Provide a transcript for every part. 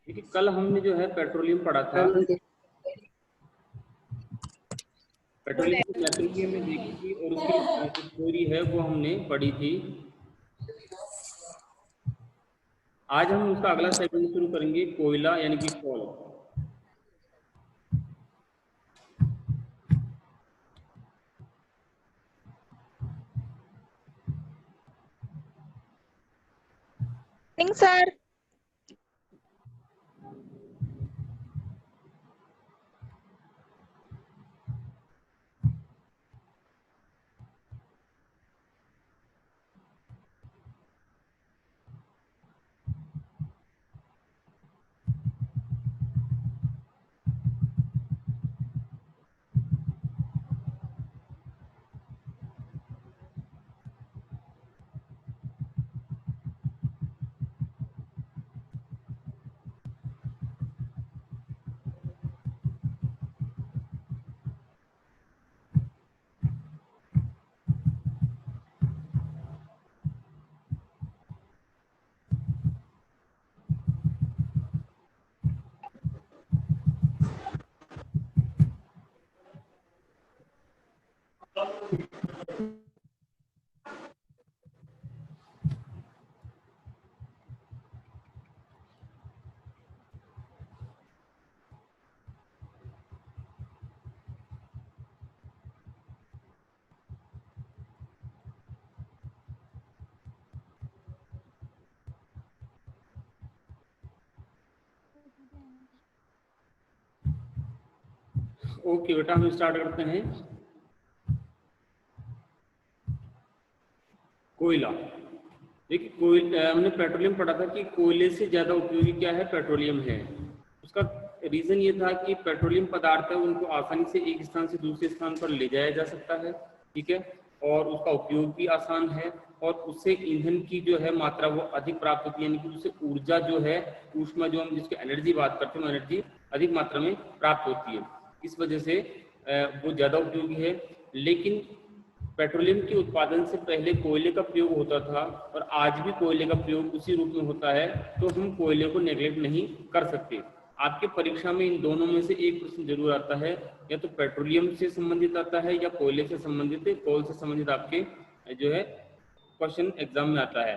देखिए कल हमने जो है पेट्रोलियम पढ़ा था, पेट्रोलियम की मैपिंग हमने देखी थी और उसकी जो थ्योरी है वो हमने पढ़ी थी। आज हम उसका अगला सेगमेंट शुरू करेंगे, कोयला यानी कि कोल। सर ओके बेटा, हम स्टार्ट करते हैं। कोयला। देखिए हमने पेट्रोलियम पढ़ा था कि कोयले से ज्यादा उपयोगी क्या है, पेट्रोलियम है। उसका रीजन ये था कि पेट्रोलियम पदार्थ है उनको आसानी से एक स्थान से दूसरे स्थान पर ले जाया जा सकता है, ठीक है, और उसका उपयोग भी आसान है, और उससे ईंधन की जो है मात्रा वो अधिक प्राप्त होती है, यानी कि उससे ऊर्जा जो है, ऊष्मा जो हम जिसको एनर्जी बात करते हैं, एनर्जी अधिक मात्रा में प्राप्त होती है। इस वजह से वो ज्यादा उपयोगी है। लेकिन पेट्रोलियम के उत्पादन से पहले कोयले का प्रयोग होता था और आज भी कोयले का प्रयोग उसी रूप में होता है, तो हम कोयले को नेग्लेक्ट नहीं कर सकते। आपके परीक्षा में इन दोनों में से एक प्रश्न जरूर आता है, या तो पेट्रोलियम से संबंधित आता है या कोयले से संबंधित, कोल से संबंधित आपके जो है क्वेश्चन एग्जाम में आता है।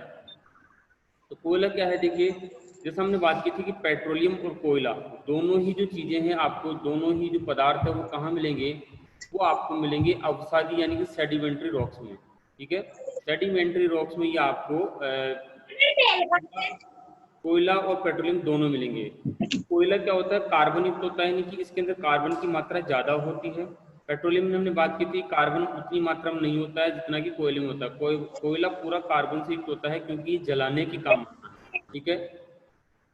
तो कोयला क्या है, देखिए जैसे हमने बात की थी कि पेट्रोलियम और कोयला दोनों ही जो चीजें हैं, आपको दोनों ही जो पदार्थ है वो कहाँ मिलेंगे, वो आपको मिलेंगे अवसादी यानी कि सेडिमेंट्री रॉक्स में, ठीक है। सेडिमेंट्री रॉक्स में ये आपको कोयला और पेट्रोलियम दोनों मिलेंगे। कोयला क्या होता है, कार्बन युक्त होता है, यानी कि इसके अंदर कार्बन की मात्रा ज्यादा होती है। पेट्रोलियम में हमने बात की थी कार्बन उतनी मात्रा में नहीं होता है जितना कि कोयले में होता है। कोयला पूरा कार्बन से युक्त होता है क्योंकि ये जलाने के काम आता है, ठीक है।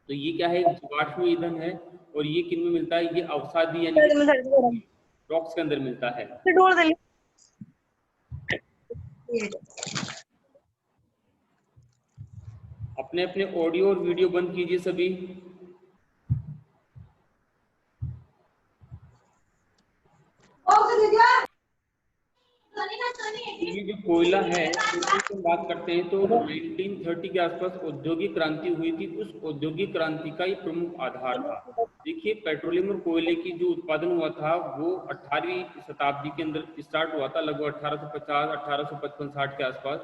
तो ये क्या है, जीवाश्म ईंधन है, और ये किन में मिलता है, ये अवसादी यानी कि रॉक्स के अंदर मिलता है। अपने अपने ऑडियो और वीडियो बंद कीजिए सभी। ये जो कोयला है उसकी बात करते हैं तो 1930 के आसपास औद्योगिक क्रांति हुई थी। उस औद्योगिक क्रांति का ही प्रमुख आधार था। देखिए पेट्रोलियम और कोयले की जो उत्पादन हुआ था वो 18वीं शताब्दी के अंदर स्टार्ट हुआ था, लगभग 1850, 1855, 60 के आसपास।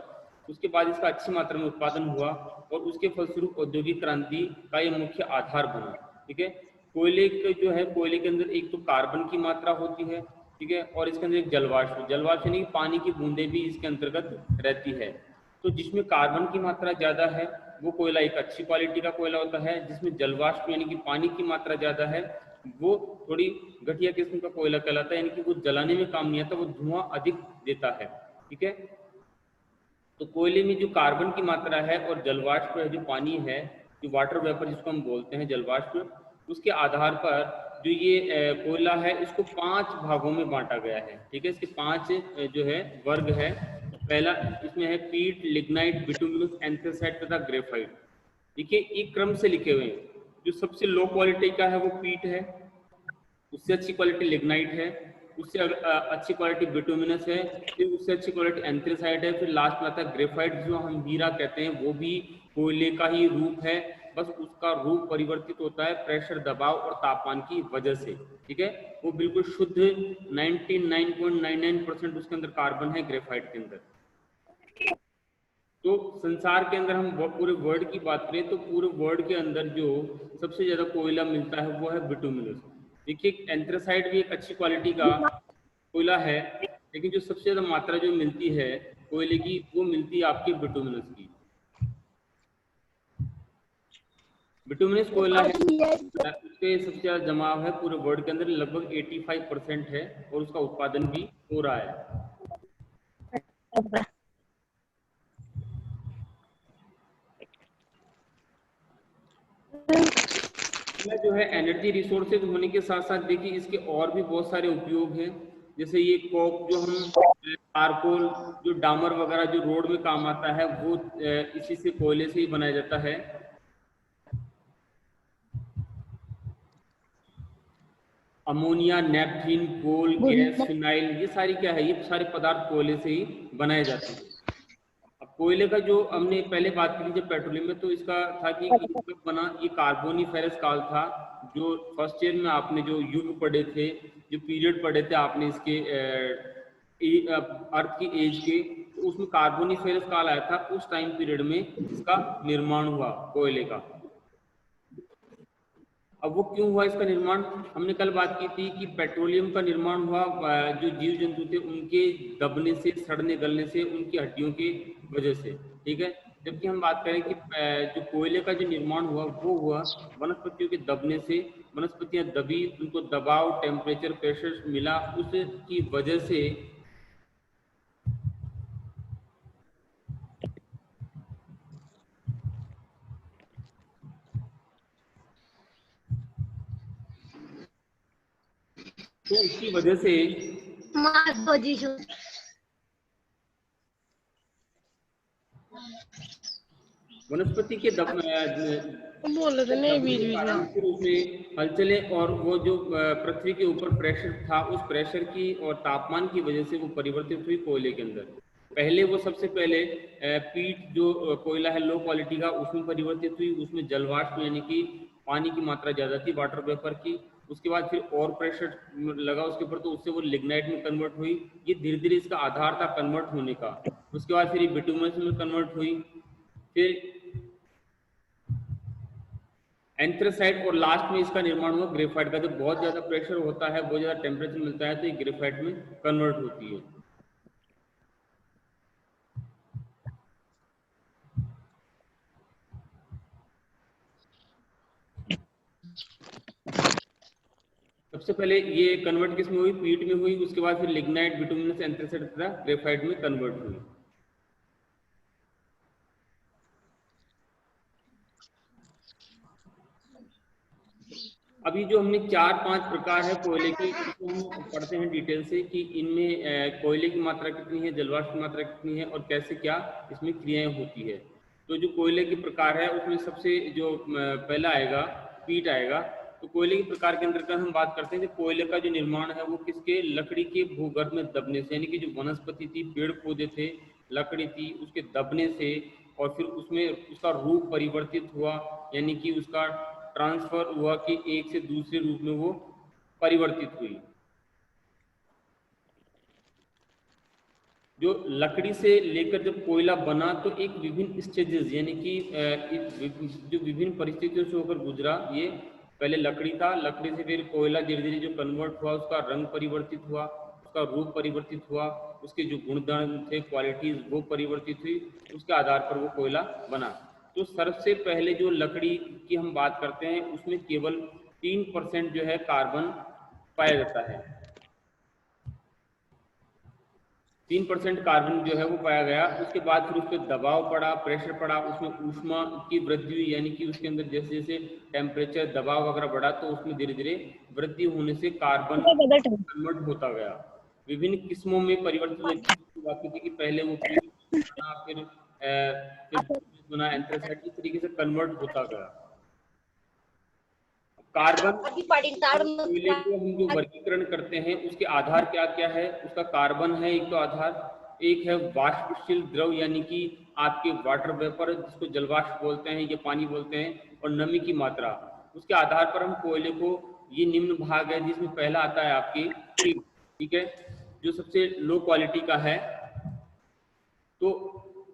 उसके बाद इसका अच्छी मात्रा में उत्पादन हुआ और उसके फलस्वरूप औद्योगिक क्रांति का ये मुख्य आधार बना, ठीक है। कोयले के जो है, कोयले के अंदर एक तो कार्बन की मात्रा होती है, ठीक है, और इसके अंदर एक जलवाष्प यानी कि पानी की बूंदें भी इसके अंतर्गत रहती है। तो जिसमें कार्बन की मात्रा ज्यादा है वो कोयला एक अच्छी क्वालिटी का कोयला होता है, जिसमें जलवाष्प यानी कि पानी की मात्रा ज्यादा है वो थोड़ी घटिया किस्म का कोयला कहलाता है, यानी कि वो जलाने में काम नहीं आता, वो धुआं अधिक देता है, ठीक है। तो कोयले में जो कार्बन की मात्रा है और जलवाष्प जो पानी है, जो वाटर वेपर जिसको हम बोलते हैं जलवाष्प, उसके आधार पर जो ये कोयला है इसको 5 भागों में बांटा गया है, ठीक है। इसके 5 जो है वर्ग है। पहला इसमें है पीट, लिग्नाइट, बिटुमिनस, एंथ्रेसाइट तथा ग्रेफाइट। देखिए एक क्रम से लिखे हुए हैं। जो सबसे लो क्वालिटी का है वो पीट है, उससे अच्छी क्वालिटी लिग्नाइट है, उससे अच्छी क्वालिटी बिटुमिनस है, फिर उससे अच्छी क्वालिटी एंथ्रेसाइट है, फिर लास्ट में आता है ग्रेफाइट, जो हम हीरा कहते हैं, वो भी कोयले का ही रूप है, बस उसका रूप परिवर्तित होता है प्रेशर, दबाव और तापमान की वजह से। ठीक है, वो बिल्कुल शुद्ध 99.99% उसके अंदर कार्बन है ग्रेफाइट के अंदर। तो संसार के अंदर हम पूरे वर्ल्ड की बात करें तो पूरे वर्ल्ड के अंदर जो सबसे ज्यादा कोयला मिलता है वो है बिटुमिनस। देखिए एंथ्रेसाइट भी एक अच्छी क्वालिटी का कोयला है, लेकिन जो सबसे ज्यादा मात्रा जो मिलती है कोयले की वो मिलती है आपकी बिटुमिनस की। बिटुमिनस कोयला है उसके सबसे ज्यादा जमाव है पूरे वर्ल्ड के अंदर, लगभग 85% है, और उसका उत्पादन भी हो रहा है। जो है एनर्जी रिसोर्सेज होने के साथ साथ देखिए इसके और भी बहुत सारे उपयोग हैं, जैसे ये कोक जो हम चारकोल जो डामर वगैरह जो रोड में काम आता है वो इसी से कोयले से ही बनाया जाता है। अमोनिया, नेपथीन, कोल गैस, फिनाइल, ये सारी क्या है, ये सारे पदार्थ कोयले से ही बनाए जाते हैं। अब कोयले का जो हमने पहले बात की जब पेट्रोलियम में, तो इसका था कि इसका बना ये कार्बोनिफेरस काल था, जो फर्स्ट ईयर में आपने जो युग पढ़े थे, जो पीरियड पढ़े थे आपने इसके अर्थ की एज के, तो उसमें कार्बोनिफेरस काल आया था, उस टाइम पीरियड में इसका निर्माण हुआ कोयले का। अब वो क्यों हुआ इसका निर्माण, हमने कल बात की थी कि पेट्रोलियम का निर्माण हुआ जो जीव जंतु थे उनके दबने से, सड़ने गलने से, उनकी हड्डियों की वजह से। ठीक है, जबकि हम बात करें कि जो कोयले का जो निर्माण हुआ वो हुआ वनस्पतियों के दबने से। वनस्पतियां दबी, उनको दबाव, टेम्परेचर, प्रेशर मिला, उसकी वजह से वनस्पति के उसमें हलचलें और वो जो पृथ्वी के ऊपर प्रेशर था, उस प्रेशर की और तापमान की वजह से वो परिवर्तित हुई कोयले के अंदर। पहले वो सबसे पहले पीट जो कोयला है लो क्वालिटी का, उसमें परिवर्तित हुई, उसमें जलवाष्प यानी कि पानी की मात्रा ज्यादा थी, वाटर वेपर की। उसके बाद फिर और प्रेशर लगा उसके ऊपर, तो उससे वो लिग्नाइट में कन्वर्ट हुई। ये धीरे धीरे इसका आधार था कन्वर्ट होने का। उसके बाद फिर ये बिटुमिनस में कन्वर्ट हुई, फिर एंथ्रेसाइट, और लास्ट में इसका निर्माण हुआ ग्रेफाइट का। जब बहुत ज्यादा प्रेशर होता है, बहुत ज्यादा टेम्परेचर मिलता है, तो ये ग्रेफाइट में कन्वर्ट होती है। सबसे पहले ये कन्वर्ट किस में हुई, पीट में हुई, उसके बाद फिर लिग्नाइट, बिटुमिनस, एंथ्रेसाइट तथा ग्रेफाइट में कन्वर्ट हुई। अभी जो हमने 4-5 प्रकार है कोयले के, इसको हम पढ़ते हैं डिटेल से कि इनमें कोयले की मात्रा कितनी है, जलवाष्प की मात्रा कितनी है, और कैसे क्या इसमें क्रियाएं होती है। तो जो कोयले के प्रकार है उसमें सबसे जो पहला आएगा पीट आएगा। तो कोयले के प्रकार के अंदर हम बात करते हैं कि कोयले का जो निर्माण है वो किसके, लकड़ी के भूगर्भ में दबने से, यानी कि जो वनस्पति थी, पेड़ पौधे थे, लकड़ी थी, उसके दबने से, और फिर उसमें उसका रूप परिवर्तित हुआ, यानी कि उसका ट्रांसफर हुआ कि एक से दूसरे रूप में वो परिवर्तित हुई। जो लकड़ी से लेकर जब कोयला बना तो एक विभिन्न स्टेजेस, यानी कि जो विभिन्न परिस्थितियों से होकर गुजरा, ये पहले लकड़ी था, लकड़ी से फिर कोयला धीरे धीरे जो कन्वर्ट हुआ, उसका रंग परिवर्तित हुआ, उसका रूप परिवर्तित हुआ, उसके जो गुणधर्म थे, क्वालिटीज, वो परिवर्तित हुई, उसके आधार पर वो कोयला बना। तो सबसे पहले जो लकड़ी की हम बात करते हैं उसमें केवल 3% जो है कार्बन पाया जाता है। 3% कार्बन जो है वो पाया गया। उसके बाद फिर उस पर दबाव पड़ा, प्रेशर पड़ा, उसमें ऊष्मा की वृद्धि हुई, यानी कि उसके अंदर जैसे जैसे टेम्परेचर, दबाव वगैरह बढ़ा, तो उसमें धीरे धीरे वृद्धि होने से कार्बन कन्वर्ट होता गया, विभिन्न किस्मों में परिवर्तित बात थी कि पहले वो बना, फिर बना एंथ्रेसाइट, इस तरीके से कन्वर्ट होता गया। कार्बन कोयले को हम जो वर्गीकरण करते हैं उसके आधार क्या क्या है? उसका कार्बन है एक तो आधार, एक है वाष्पशील द्रव यानी कि आपके वाटर वेपर जिसको जलवाष्प बोलते हैं या पानी बोलते हैं, और नमी की मात्रा। उसके आधार पर हम कोयले को, ये निम्न भाग है जिसमें पहला आता है आपकी पीट, ठीक है, जो सबसे लो क्वालिटी का है। तो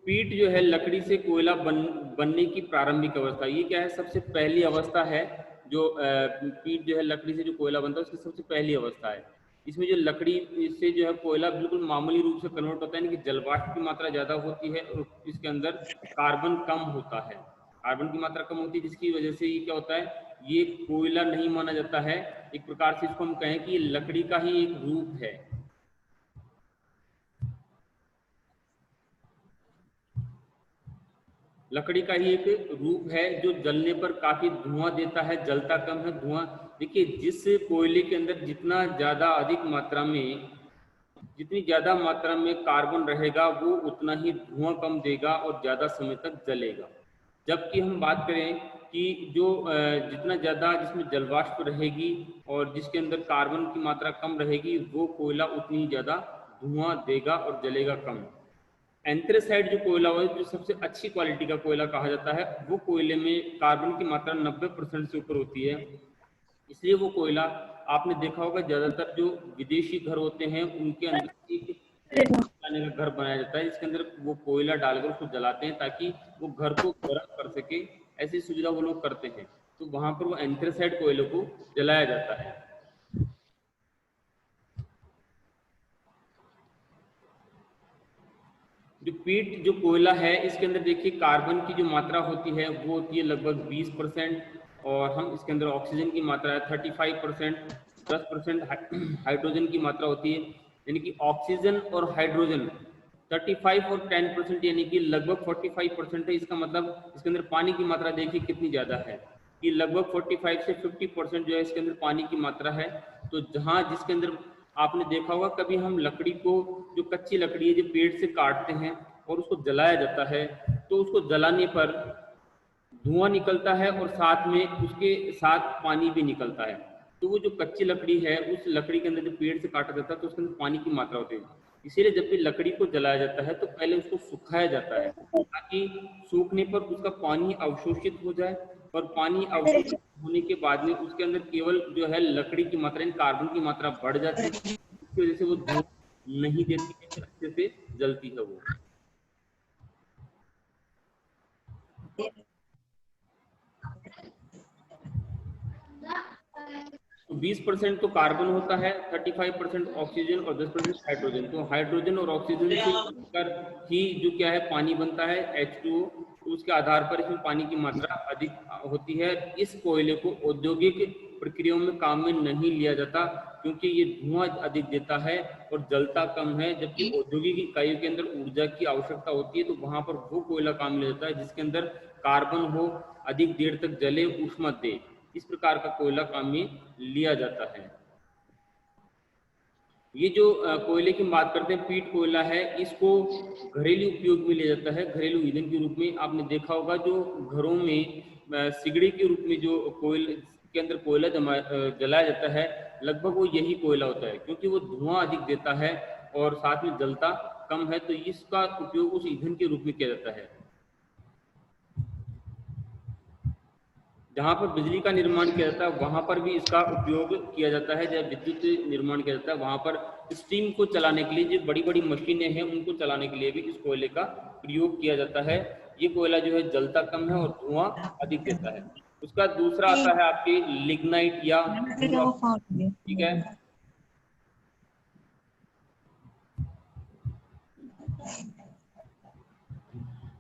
पीट जो है लकड़ी से कोयला बनने की प्रारंभिक अवस्था, ये क्या है? सबसे पहली अवस्था है जो पीट जो है लकड़ी से जो कोयला बनता है उसकी सबसे पहली अवस्था है। इसमें जो लकड़ी से जो है कोयला बिल्कुल मामूली रूप से कन्वर्ट होता है, यानी कि जलवाष्प की मात्रा ज़्यादा होती है और इसके अंदर कार्बन कम होता है। कार्बन की मात्रा कम होती है जिसकी वजह से ये क्या होता है, ये कोयला नहीं माना जाता है। एक प्रकार से इसको हम कहें कि ये लकड़ी का ही एक रूप है। लकड़ी का ही एक रूप है जो जलने पर काफी धुआं देता है, जलता कम है धुआं। देखिए, जिस कोयले के अंदर जितना ज्यादा अधिक मात्रा में, जितनी ज्यादा मात्रा में कार्बन रहेगा वो उतना ही धुआं कम देगा और ज्यादा समय तक जलेगा। जबकि हम बात करें कि जो जितना ज्यादा जिसमें जलवाष्प रहेगी और जिसके अंदर कार्बन की मात्रा कम रहेगी वो कोयला उतनी ही ज्यादा धुआं देगा और जलेगा कम। एंथ्रेसाइट जो कोयला हो, जो सबसे अच्छी क्वालिटी का कोयला कहा जाता है, वो कोयले में कार्बन की मात्रा 90% से ऊपर होती है। इसलिए वो कोयला आपने देखा होगा ज्यादातर जो विदेशी घर होते हैं उनके अंदर एक जलाने का घर बनाया जाता है, इसके अंदर वो कोयला डालकर उसको जलाते हैं ताकि वो घर को गर्म कर सके। ऐसी सुविधा वो लोग करते हैं, तो वहां पर वो एंथ्रेसाइट कोयले को जलाया जाता है। जो पीट जो कोयला है इसके अंदर देखिए कार्बन की जो मात्रा होती है वो होती है लगभग 20%, और हम इसके अंदर ऑक्सीजन की मात्रा है 35%, 10% हाइड्रोजन की मात्रा होती है। यानी कि ऑक्सीजन और हाइड्रोजन 35 और 10% यानी कि लगभग 45% है। इसका मतलब इसके अंदर पानी की मात्रा देखिए कितनी ज़्यादा है कि लगभग 45 से 50% जो है इसके अंदर पानी की मात्रा है। तो जहाँ जिसके अंदर आपने देखा होगा कभी हम लकड़ी को, जो कच्ची लकड़ी है जो पेड़ से काटते हैं और उसको जलाया जाता है, तो उसको जलाने पर धुआं निकलता है और साथ में उसके साथ पानी भी निकलता है। तो वो जो कच्ची लकड़ी है उस लकड़ी के अंदर जो पेड़ से काटा जाता है तो उसके अंदर पानी की मात्रा होती है। इसीलिए जब भी लकड़ी को जलाया जाता है तो पहले उसको सुखाया जाता है ताकि सूखने पर उसका पानी अवशोषित हो जाए, और पानी अवशोषित होने के बाद में उसके अंदर केवल जो है लकड़ी की मात्रा, कार्बन की मात्रा बढ़ जाती है, इसकी वजह से वो धुआं नहीं देती है, अच्छे से जलती है वो। 20% तो कार्बन होता है, 35% ऑक्सीजन और 10% हाइड्रोजन। तो हाइड्रोजन और ऑक्सीजन से मिलकर ही जो क्या है पानी बनता है H2O। तो उसके आधार पर इसमें पानी की मात्रा अधिक होती है। इस कोयले को औद्योगिक प्रक्रियाओं में काम में नहीं लिया जाता क्योंकि ये धुआं अधिक देता है और जलता कम है, जबकि औद्योगिक इकाइयों के अंदर ऊर्जा की आवश्यकता होती है तो वहां पर वो कोयला काम में लिया जाता है जिसके अंदर कार्बन हो, अधिक देर तक जले, ऊष्मा दे। इस प्रकार का कोयला काम में लिया जाता है। ये जो कोयले की बात करते हैं पीट कोयला है, इसको घरेलू उपयोग में लिया जाता है, घरेलू ईंधन के रूप में। आपने देखा होगा जो घरों में सिगड़ी के रूप में जो कोयले के अंदर कोयला जलाया जाता है, लगभग वो यही कोयला होता है क्योंकि वो धुआं अधिक देता है और साथ में जलता कम है, तो इसका उपयोग उस ईंधन के रूप में किया जाता है। जहाँ पर बिजली का निर्माण किया जाता है वहाँ पर भी इसका उपयोग किया जाता है। जब विद्युत निर्माण किया जाता है वहाँ पर स्टीम को चलाने के लिए जो बड़ी बड़ी मशीनें हैं उनको चलाने के लिए भी इस कोयले का प्रयोग किया जाता है। ये कोयला जो है जलता कम है और धुआं अधिक देता है। उसका दूसरा आता है आपके लिग्नाइट या, ठीक है,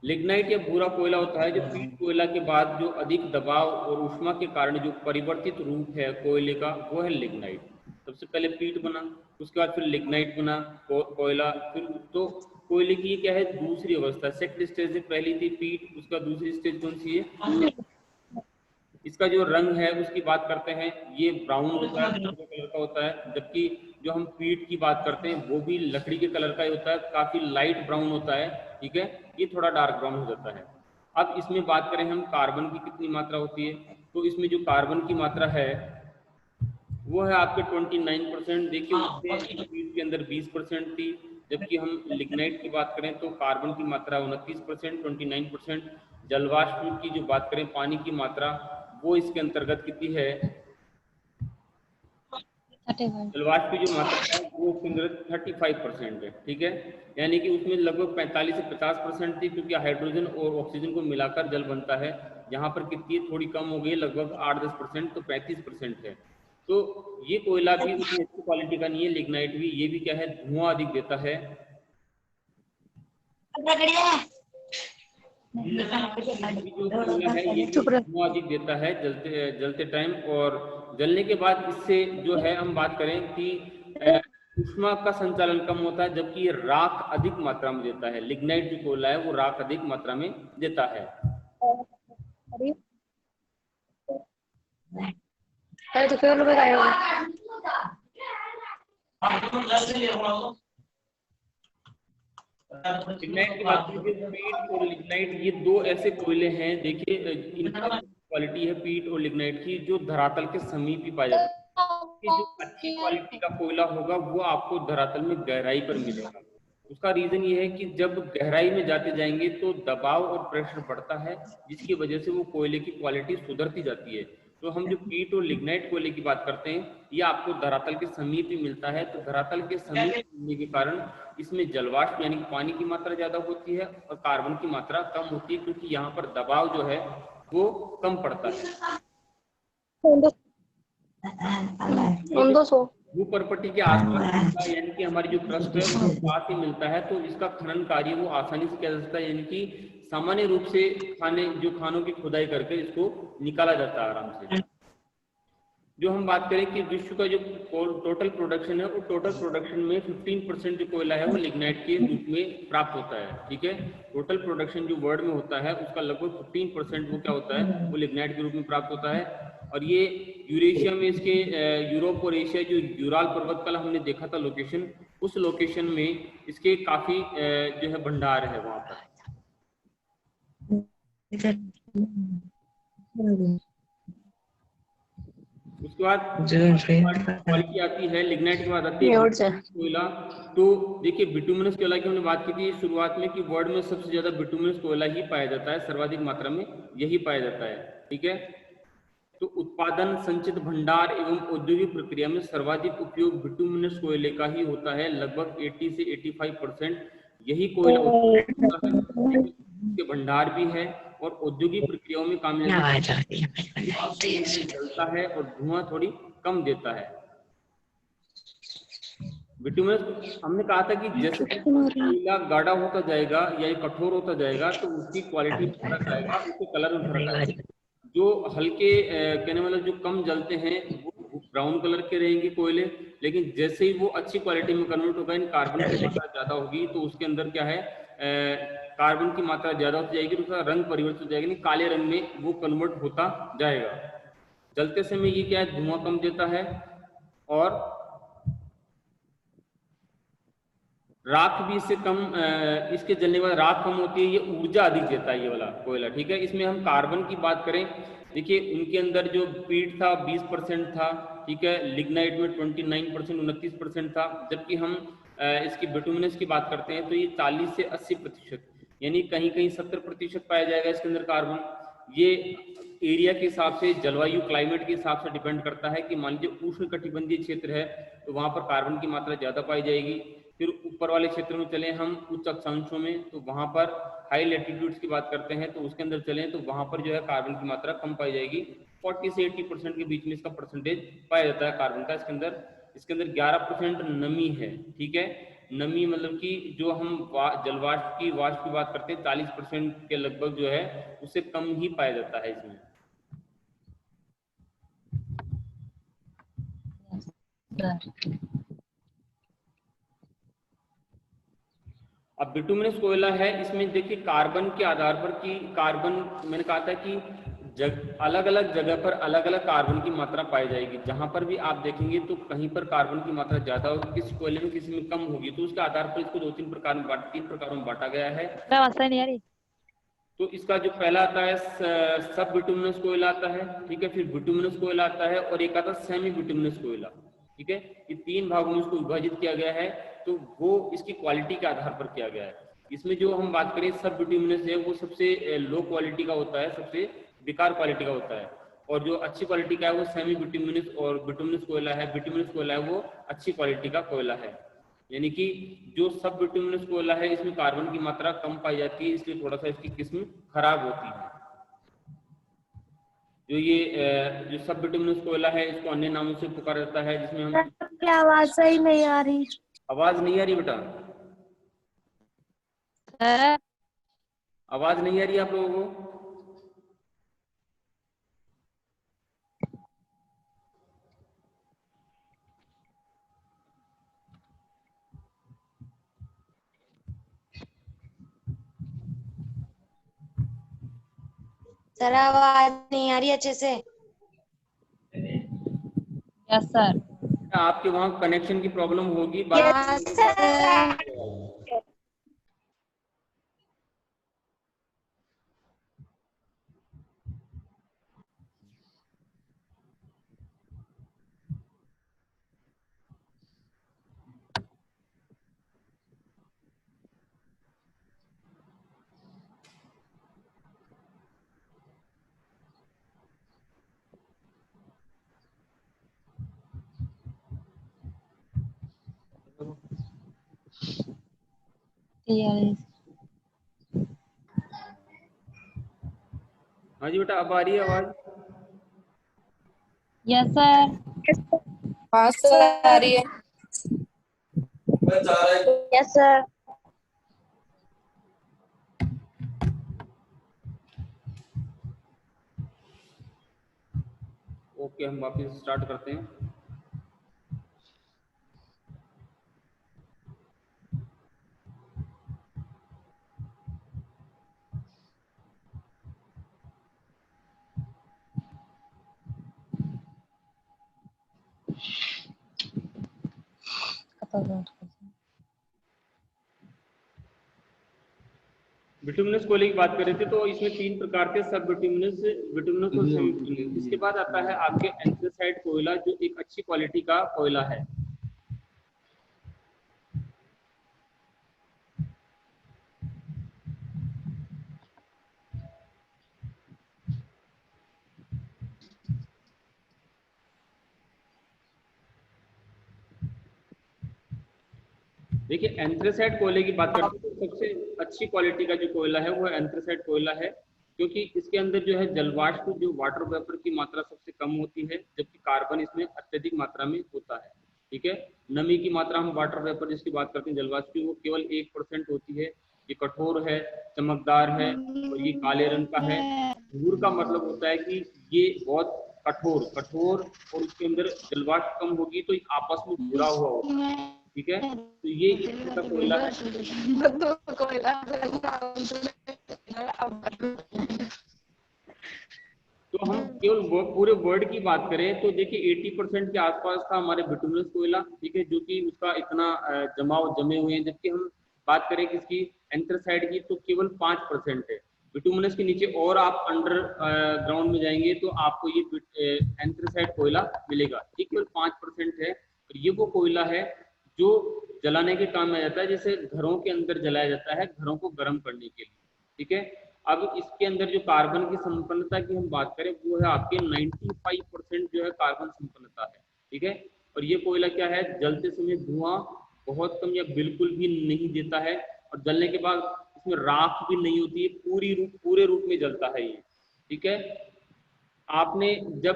लिग्नाइट या भूरा कोयला होता है जो पीट कोयला के बाद जो अधिक दबाव और ऊष्मा के कारण जो परिवर्तित रूप है कोयले का वो है लिग्नाइट। सबसे पहले पीट बना, उसके बाद फिर लिग्नाइट बना कोयला। फिर तो कोयले की क्या है दूसरी अवस्था, सेकंड स्टेज। पहली थी पीट, उसका दूसरी स्टेज कौन सी है? इसका जो रंग है उसकी बात करते हैं, ये ब्राउन होता है, कलर का होता है, जबकि जो हम पीट की बात करते हैं वो भी लकड़ी के कलर का ही होता है, काफी लाइट ब्राउन होता है, ठीक है। ये थोड़ा डार्क ब्राउन हो जाता है। अब इसमें बात करें हम कार्बन की कितनी मात्रा होती है, तो इसमें जो कार्बन की मात्रा है वो है आपके 29%। देखिए उसमें पीट के अंदर 20% थी, जबकि हम लिग्नाइट की बात करें तो कार्बन की मात्रा 29%, 29%। जलवाष्प की जो बात करें पानी की मात्रा, वो इसके अंतर्गत कितनी है, जलवाष्प की जो मात्रा है वो उसके अंदर 35% है, ठीक है। यानी कि उसमें लगभग 45 से 50% थी, क्योंकि हाइड्रोजन और ऑक्सीजन को मिलाकर जल बनता है। यहाँ पर कितनी थोड़ी कम हो गई, लगभग 8-10%, तो 35% है। तो ये कोयला भी उतनी अच्छी क्वालिटी का नहीं है, लिग्नाइट भी। ये भी क्या है, धुआं अधिक देता है। ये जो कोयला है ये भी धुआं अधिक देता है जलते जलते टाइम। और जलने के बाद इससे जो है हम बात करें कि ऊष्मा का संचालन कम होता है, जबकि ये राख अधिक मात्रा में देता है। लिग्नाइट जो कोयला है वो राख अधिक मात्रा में देता है। तो क्यों लोग आए हो? लिग्नाइट की बात करें, पीट और लिग्नाइट ये दो ऐसे कोयले हैं, देखिए इनकी क्वालिटी है पीट और लिग्नाइट की, जो धरातल के समीप ही पाया जाता है। कि जो अच्छी क्वालिटी का कोयला होगा वो आपको धरातल में गहराई पर मिलेगा। उसका रीजन ये है कि जब गहराई में जाते जाएंगे तो दबाव और प्रेशर बढ़ता है, जिसकी वजह से वो कोयले की क्वालिटी सुधरती जाती है। तो हम जो पीट और लिग्नाइट कोयले की बात करते हैं, ये आपको धरातल के समीप ही मिलता है। तो धरातल के समीप मिलने के कारण इसमें जलवाष्प यानी कि पानी की मात्रा ज्यादा होती है और कार्बन की मात्रा कम होती है, क्योंकि यहाँ पर दबाव जो है वो कम पड़ता है। भूपर्पट्टी के आसपास यानी कि हमारी जो क्रस्ट है उसके पास ही मिलता है, तो इसका खनन कार्य वो आसानी से किया जा सकता है। यानी कि सामान्य रूप से खानों की खुदाई करके इसको निकाला जाता है आराम से। जो हम बात करें कि विश्व का जो टोटल प्रोडक्शन है, वो टोटल प्रोडक्शन में 15% जो कोयला है वो लिग्नाइट के रूप में प्राप्त होता है, ठीक है। टोटल प्रोडक्शन जो वर्ल्ड में होता है उसका लगभग 15% वो क्या होता है, वो लिग्नाइट के रूप में प्राप्त होता है। और ये यूरेशिया में इसके यूरोप और एशिया जो यूराल पर्वत कल हमने देखा था लोकेशन, उस लोकेशन में इसके काफी जो है भंडार है वहां पर। उसके बाद क्वालिटी आती है लिग्नाइट के बाद आती है कोयला। तो देखिए बिटुमिनस कोयला की हमने बात की थी शुरुआत में कि वर्ल्ड में सबसे ज्यादा बिटुमिनस कोयला ही पाया जाता है, सर्वाधिक मात्रा में यही पाया जाता है, ठीक है। तो उत्पादन, संचित भंडार एवं औद्योगिक प्रक्रिया में सर्वाधिक उपयोग बिटुमिनस कोयले का ही होता है। लगभग 80 से 85% यही कोयला होता है, इसके भंडार भी है और औद्योगिक प्रक्रियाओं में काम चलता है और धुआं थोड़ी कम देता है। बिटुमिनस हमने कहा था कि जैसे कोयला गाढ़ा होता जाएगा या कठोर होता जाएगा तो उसकी क्वालिटी में फर्क आएगा, उसके कलर में फर्क आएगा। जो हल्के कहने मतलब जो कम जलते हैं वो ब्राउन कलर के रहेंगे कोयले, लेकिन जैसे ही वो अच्छी क्वालिटी में कन्वर्ट होगा, इन कार्बन की मात्रा ज्यादा होगी तो उसके अंदर क्या है, कार्बन की मात्रा ज्यादा होती जाएगी तो उसका रंग परिवर्तित हो जाएगा, काले रंग में वो कन्वर्ट होता जाएगा। जलते समय ये क्या है, धुआं कम देता है और राख भी इससे कम, इसके जलने के बाद राख कम होती है, ये ऊर्जा अधिक देता है ये वाला कोयला, ठीक है। इसमें हम कार्बन की बात करें, देखिए उनके अंदर जो पीट था 20% था, ठीक है। लिग्नाइट में 29%, 29% था। जबकि हम इसकी बिटुमिनस की बात करते हैं तो ये 40 से 80%, यानी कहीं कहीं 70% पाया जाएगा इसके अंदर कार्बन। ये एरिया के हिसाब से, जलवायु क्लाइमेट के हिसाब से डिपेंड करता है कि मान लीजिए उष्ण कटिबंधीय क्षेत्र है तो वहां पर कार्बन की मात्रा ज्यादा पाई जाएगी। फिर ऊपर वाले क्षेत्र में चले हम उच्च अक्षांशों में तो वहां पर हाई लैटिट्यूड्स की बात करते हैं तो उसके अंदर चलें तो वहां पर जो है कार्बन की मात्रा कम पाई जाएगी। 40 से 80% के बीच में इसका परसेंटेज पाया जाता है कार्बन का। इसके अंदर 11% नमी है, ठीक है। नमी मतलब कि जो हम जलवाष्प की बात करते हैं 40% के लगभग जो है उससे कम ही पाया जाता है इसमें। अब बिटुमिनस कोयला है, इसमें देखिए कार्बन के आधार पर कि कार्बन, मैंने कहा था कि अलग अलग जगह पर अलग अलग कार्बन की मात्रा पाई जाएगी। जहां पर भी आप देखेंगे तो कहीं पर कार्बन की मात्रा ज्यादा होगी, किसी कोयले में किसी में कम होगी, तो उसके आधार पर इसको 3 प्रकारों में बांटा गया है। तो इसका जो पहला आता है सब बिटुमिनस कोयला आता है, ठीक है, फिर बिटुमिनस कोयला आता है और एक आता है सेमी बिटुमिनस कोयला, ठीक है। ये 3 भागों में इसको विभाजित किया गया है, तो वो इसकी क्वालिटी के आधार पर किया गया है। इसमें जो हम बात करें सब बिटुमिनस है वो सबसे लो क्वालिटी का होता है, सबसे बेकार क्वालिटी का होता है, और जो अच्छी क्वालिटी का है वो सेमी बिटुमिनस और बिटुमिनस कोयला है। बिटुमिनस कोयला है वो अच्छी क्वालिटी का कोयला है, यानी कि जो सब बिटुमिनस कोयला है इसमें कार्बन की मात्रा कम पाई जाती है, इसलिए थोड़ा सा इसकी किस्म खराब होती है। जो ये जो सब बिटुमिनस कोयला है इसको अन्य नामों से पुकारा जाता है, जिसमें हम क्या आवाज सही नहीं आ रही? आवाज नहीं आ रही बेटा? आवाज नहीं आ रही आप लोगों को? सर आवाज नहीं आ रही अच्छे से। Yes sir. आपके वहाँ कनेक्शन की प्रॉब्लम होगी, यस सर। हाँ जी बेटा, अब आ रही है आवाज? Yes sir. हाँ सर आ रही है। Yes sir. ओके, हम वापस स्टार्ट करते हैं। बिटुमिनस कोयले की बात कर रहे थे, तो इसमें 3 प्रकार के सब बिटुमिनस, बिटुमिनस और सेमी बिटुमिनस। इसके बाद आता है आपके एंथ्रेसाइट कोयला, जो एक अच्छी क्वालिटी का कोयला है। देखिए, एंथ्रेसाइट कोयले की बात करते हैं तो सबसे अच्छी क्वालिटी का जो कोयला है वो एंथ्रेसाइट कोयला है, क्योंकि इसके अंदर जो है जलवाष्प, जो वाटर वेपर की मात्रा सबसे कम होती है, जबकि कार्बन इसमें अत्यधिक मात्रा में होता है, ठीक है। नमी की मात्रा, हम वाटर वेपर जिसकी बात करते हैं जलवाष्प की, वो केवल 1% होती है। ये कठोर है, चमकदार है और ये काले रंग का है। धूर का मतलब होता है कि ये बहुत कठोर कठोर और उसके अंदर जलवाष्प कम होगी तो आपस में जुड़ा हुआ होगा, ठीक है। तो ये इस तरह का कोयला है। तो हम केवल पूरे वर्ल्ड की बात करें तो देखिए 80% के आसपास था हमारे बिटुमिनस कोयला, ठीक है, जो कि उसका इतना जमे हुए हैं। जबकि हम बात करें किसकी, एंथ्रेसाइट की, तो केवल 5% है। बिटुमिनस के नीचे और आप अंडर ग्राउंड में जाएंगे तो आपको ये एंथ्रेसाइट कोयला मिलेगा, ये केवल 5% है। और ये वो कोयला है जो जलाने के काम में जाता है, जैसे घरों के अंदर जलाया जाता है घरों को गर्म करने के लिए, ठीक है। अब इसके अंदर जो कार्बन की संपन्नता की हम बात करें वो है आपके 95% जो है कार्बन संपन्नता है, ठीक है। और ये कोयला क्या है, जलते समय धुआं बहुत कम या बिल्कुल भी नहीं देता है, और जलने के बाद इसमें राख भी नहीं होती है, पूरे रूप में जलता है ये, ठीक है। आपने जब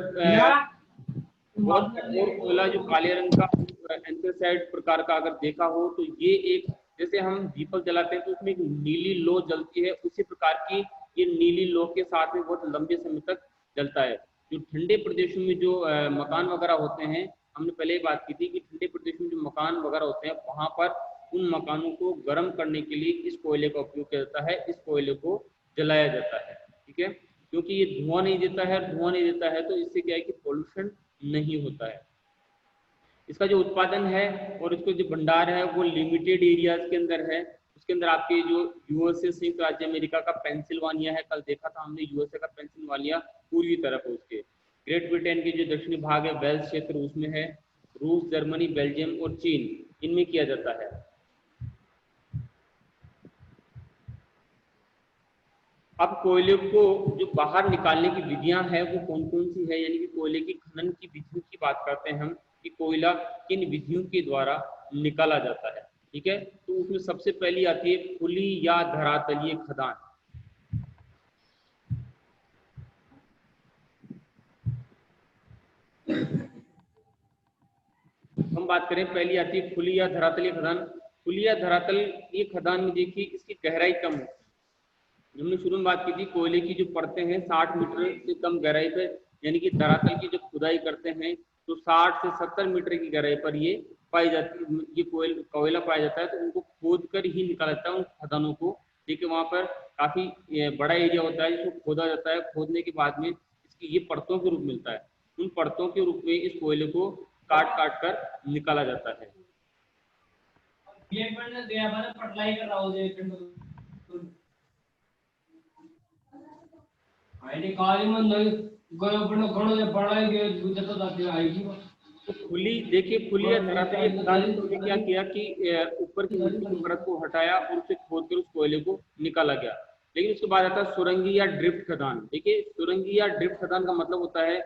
बहुत कठोर कोयला जो काले रंग का एंथ्रेसाइट प्रकार का अगर देखा हो, तो ये एक, जैसे हम दीपक जलाते हैं तो उसमें एक नीली लो जलती है, उसी प्रकार की ये नीली लो के साथ में बहुत लंबे समय तक जलता है। जो ठंडे प्रदेशों में जो मकान वगैरह होते हैं, हमने पहले ही बात की थी कि ठंडे प्रदेशों में जो मकान वगैरह होते हैं वहां पर उन मकानों को गर्म करने के लिए इस कोयले का उपयोग किया जाता है, इस कोयले को जलाया जाता है, ठीक है। क्योंकि ये धुआं नहीं देता है, धुआं नहीं देता है तो इससे क्या है कि पॉल्यूशन नहीं होता है। इसका जो उत्पादन है और इसको जो भंडार है वो लिमिटेड एरियाज के अंदर है, उसके अंदर आपके जो यूएसए संयुक्त राज्य अमेरिका का पेंसिल्वानिया है, कल देखा था हमने यूएसए का पेंसिल्वानिया पूर्वी तरफ है उसके। ग्रेट ब्रिटेन के जो दक्षिणी भाग है वेल्स क्षेत्र उसमें है। रूस, जर्मनी, बेल्जियम और चीन, इनमें किया जाता है। अब कोयले को जो बाहर निकालने की विधियां हैं वो कौन कौन सी है, यानी कि कोयले की खनन की विधियों की बात करते हैं हम कि कोयला किन विधियों के द्वारा निकाला जाता है। ठीक है, तो उसमें सबसे पहली आती है खुली या धरातलीय खदान। हम बात करें, पहली आती है खुली या धरातलीय खदान। खुली या धरातलीय खदान में देखिए इसकी गहराई कम होती है। हमने शुरू में बात की थी कोयले की जो परतें हैं 60 मीटर से कम गहराई पर, यानी कि धरातल की जो खुदाई करते हैं तो 60 से 70 मीटर की गहराई पर ये पाई जाती है, ये कोयला पाया जाता है। तो उनको खोद कर ही निकाला जाता है उन खदानों को। देखिए वहां पर काफी बड़ा एरिया होता है जिसको खोदा जाता है। खोदने के बाद में इसकी ये परतों के रूप मिलता है। उन परतों के रूप में इस कोयले को काट काट कर निकाला जाता है। तो खुली, देखिए खुली या धरातलीय खदान ने क्या किया कि ऊपर की मिट्टी की परत को हटाया और उसे खोदकर उस कोयले को निकाला गया। लेकिन उसके बाद आता है सुरंगी या ड्रिफ्ट खदान। देखिए सुरंगी या ड्रिफ्ट खदान का मतलब होता है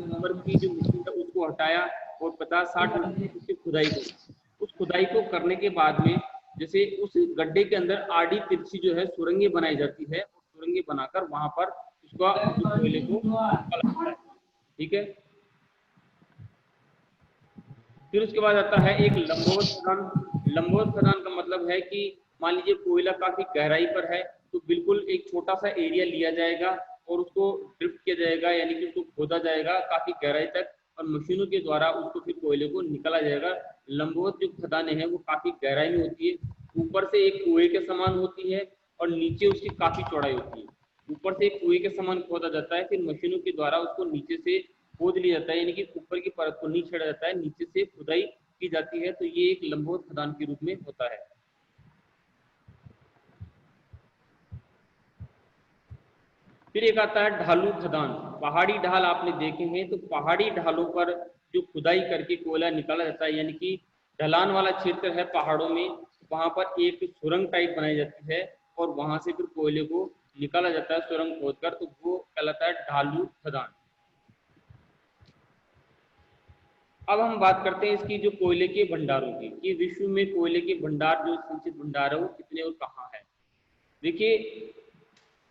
ऊपर की जो मिट्टी है उसको हटाया और 50-60 मीटर उसकी खुदाई की। उस खुदाई को करने के बाद में जैसे उस गड्ढे के अंदर आड़ी तिरछी जो है सुरंगें बनाई जाती है और सुरंगें बनाकर वहां पर उसका कोयले को निकाला जाता है। ठीक है, फिर उसके बाद आता है एक लंबवत खदान। लंबवत खदान का मतलब है कि मान लीजिए कोयला काफी गहराई पर है तो बिल्कुल एक छोटा सा एरिया लिया जाएगा और उसको ड्रिफ्ट किया जाएगा, यानी कि उसको खोदा जाएगा काफी गहराई तक और मशीनों के द्वारा उसको फिर कोयले को निकाला जाएगा। लंबवत जो खदानें हैं वो काफी गहराई में होती है, ऊपर से एक कुएं के समान होती है और नीचे उसकी काफी चौड़ाई होती है। ऊपर से एक कुएं के समान खोदा जाता है, फिर मशीनों के द्वारा उसको नीचे से खोद लिया जाता है, यानी कि ऊपर की परत को नहीं छेड़ा जाता है, नीचे से खुदाई की जाती है। तो ये एक लंबवत खदान के रूप में होता है। फिर एक आता है ढालू खदान। पहाड़ी ढाल आपने देखे हैं, तो पहाड़ी ढालों पर जो खुदाई करके कोयला निकाला जाता है, यानी कि ढलान वाला क्षेत्र है पहाड़ों में, वहां पर एक सुरंग टाइप बनाई जाती है और वहां से फिर कोयले को निकाला जाता है सुरंग खोदकर, तो वो कहलाता है ढालू खदान। अब हम बात करते हैं इसकी जो कोयले के भंडारों की, कि विश्व में कोयले के भंडार जो संचित भंडार है वो कितने और कहाँ है। देखिए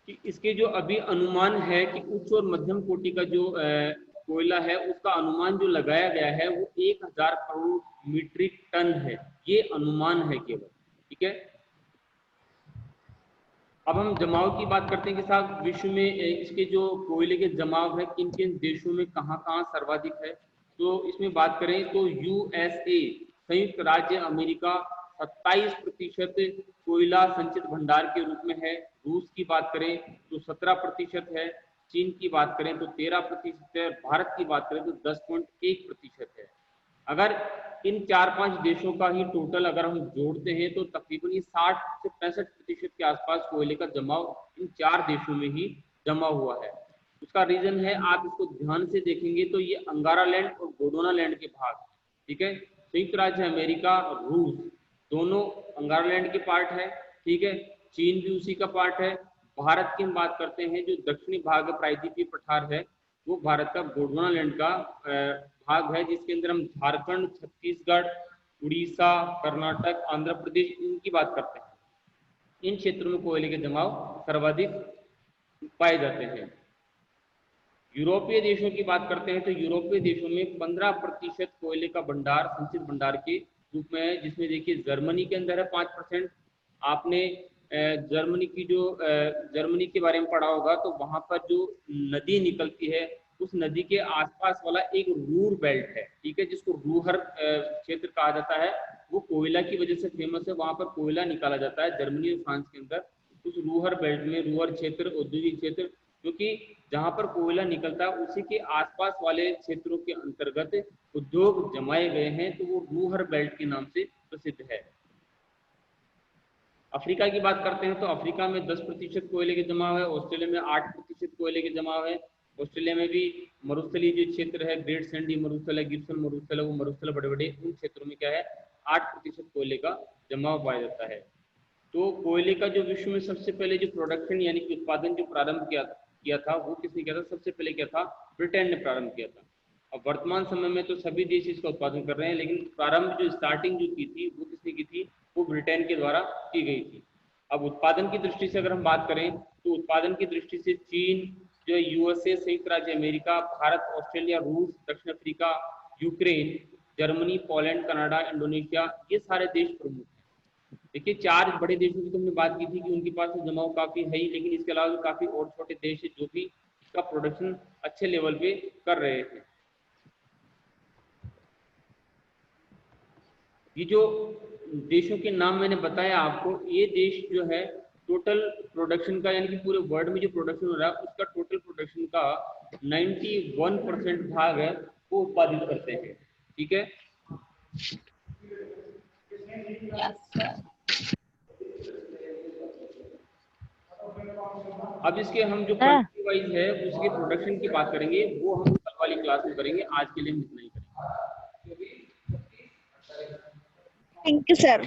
कि इसके जो अभी अनुमान है कि उच्च और मध्यम कोटि का जो कोयला है उसका अनुमान जो लगाया गया है वो 1000 करोड़ मीट्रिक टन है, ये अनुमान है केवल। ठीक है, अब हम जमाव की बात करते हैं कि साहब विश्व में इसके जो कोयले के जमाव है किन किन देशों में कहाँ कहाँ सर्वाधिक है। तो इसमें बात करें तो यूएसए संयुक्त राज्य अमेरिका 27% कोयला संचित भंडार के रूप में है। रूस की बात करें तो 17% है। चीन की बात करें तो 13% है। भारत की बात करें तो 10.1% है। अगर इन 4-5 देशों का ही टोटल अगर हम जोड़ते हैं तो तकरीबन ये 60 से 65% के आसपास कोयले का जमाव इन 4 देशों में ही जमा हुआ है। उसका रीजन है, आप इसको ध्यान से देखेंगे तो ये अंगारा लैंड और गोंडवाना लैंड के भाग, ठीक है, संयुक्त राज्य अमेरिका और रूस दोनों अंगारा लैंड के पार्ट है। ठीक है, चीन भी उसी का पार्ट है। भारत की हम बात करते हैं जो दक्षिणी भाग प्रायद्वीपीय पठार है वो भारत का गोंडवाना लैंड का भाग है, जिसके अंदर हम झारखंड, छत्तीसगढ़, उड़ीसा, कर्नाटक, आंध्र प्रदेश इनकी बात करते हैं। इन क्षेत्रों में कोयले के जमाव सर्वाधिक पाए जाते हैं। यूरोपीय देशों की बात करते हैं तो यूरोपीय देशों में 15% कोयले का भंडार संचित भंडार के रूप में है, जिसमें देखिए जर्मनी के अंदर है 5%। आपने जर्मनी की जो जर्मनी के बारे में पढ़ा होगा तो वहां पर जो नदी निकलती है उस नदी के आसपास वाला एक रूर बेल्ट है, ठीक है, जिसको रूहर क्षेत्र कहा जाता है। वो कोयला की वजह से फेमस है, वहां पर कोयला निकाला जाता है जर्मनी और फ्रांस के अंदर। उस रूहर बेल्ट में, रूहर क्षेत्र औद्योगिक क्षेत्र, क्योंकि जहां पर कोयला निकलता है उसी के आसपास वाले क्षेत्रों के अंतर्गत उद्योग जमाए गए हैं, तो वो रूहर बेल्ट के नाम से प्रसिद्ध है। अफ्रीका की बात करते हैं तो अफ्रीका में 10% कोयले के जमाव है, ऑस्ट्रेलिया में 8% कोयले के जमाव है। ऑस्ट्रेलिया में भी मरुस्थलीय जो क्षेत्र है, ग्रेट सैंडी मरुस्थल है, गिब्सन मरुस्थल है, वो मरुस्थल बड़े बड़े, उन क्षेत्रों में क्या है 8% कोयले का जमाव पाया जाता है। तो कोयले का जो विश्व में सबसे पहले जो प्रोडक्शन यानी कि उत्पादन जो प्रारंभ किया था वो किसने किया था? सबसे पहले क्या था? ब्रिटेन ने प्रारंभ किया था। अब वर्तमान समय में तो सभी देश इसका उत्पादन कर रहे हैं, लेकिन प्रारंभ जो स्टार्टिंग जो की थी वो किसने की थी? वो ब्रिटेन के द्वारा की गई थी। अब उत्पादन की दृष्टि से अगर हम बात करें तो उत्पादन की दृष्टि से चीन, जो है यूएसए, संयुक्त राज्य अमेरिका, भारत, ऑस्ट्रेलिया, रूस, दक्षिण Africa, Ukraine, Germany, Poland, Canada, Indonesia, ये सारे देश प्रमुख हैं। देखिए 4 बड़े देशों की तुमने बात की थी कि उनके पास जमाव काफी है ही, लेकिन इसके अलावा काफी और छोटे देश है जो भी इसका प्रोडक्शन अच्छे लेवल पे कर रहे थे। ये जो देशों के नाम मैंने बताया आपको, ये देश जो है टोटल प्रोडक्शन का यानी कि पूरे वर्ल्ड में जो प्रोडक्शन हो रहा है उसका टोटल प्रोडक्शन का 91% भाग है वो उत्पादित करते हैं। ठीक है, Yes, sir. अब इसके हम जो कंट्री वाइज है उसके प्रोडक्शन की बात करेंगे, वो हम कल वाली क्लास में करेंगे। आज के लिए हम इतना ही करेंगे। Thank you sir.